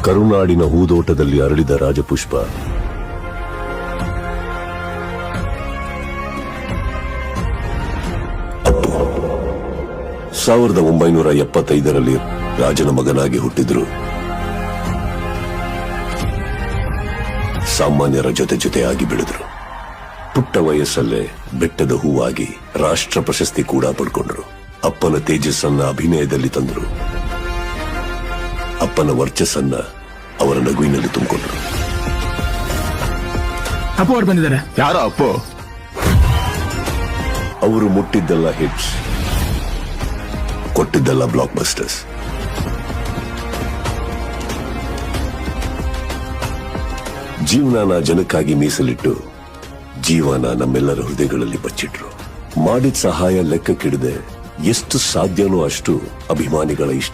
ಕರುನಾಡಿನ ಹೂದೋಟದಲ್ಲಿ ಅರಳಿದ ರಾಜಪುಷ್ಪ. 1975ರಲ್ಲಿ ರಾಜನ ಮಗನಾಗಿ ಹುಟ್ಟಿದ್ರು. ಸಾಮಾನ್ಯರ ಜೊತೆಯಾಗಿ ಬೆಳೆದ್ರು. ಪುಟ್ಟ ವಯಸ್ಸಲ್ಲೇ ಬೆಟ್ಟದ ಹೂವಾಗಿ ರಾಷ್ಟ್ರ ಪ್ರಶಸ್ತಿ ಕೂಡ ಪಡ್ಕೊಂಡ್ರು. ಅಪ್ಪನ ತೇಜಸ್ಸನ್ನ ಅಭಿನಯದಲ್ಲಿ ತಂದ್ರು. ಅಪ್ಪನ ವರ್ಚಸ್ಸನ್ನ ಅವರ ನಗುವಿನಲ್ಲಿ ತುಂಬಿಕೊಂಡ್ರು. ಅಪ್ಪು ಅವ್ರು ಬಂದಿದ್ದಾರೆ. ಯಾರೋ ಅಪ್ಪು? ಅವರು ಮುಟ್ಟಿದ್ದೆಲ್ಲ ಹಿಟ್ಸ್, ಕೊಟ್ಟಿದ್ದೆಲ್ಲ ಬ್ಲಾಕ್ ಬಸ್ಟರ್ಸ್. ಜೀವನನ ಜನಕ್ಕಾಗಿ ಮೀಸಲಿಟ್ಟು ಜೀವನ ನಮ್ಮೆಲ್ಲರ ಹೃದಯಗಳಲ್ಲಿ ಬಚ್ಚಿಟ್ರು. ಮಾಡಿದ ಸಹಾಯ ಲೆಕ್ಕಕ್ಕಿಡದೆ ಎಷ್ಟು ಸಾಧ್ಯನೋ ಅಷ್ಟು ಅಭಿಮಾನಿಗಳ ಇಷ್ಟ.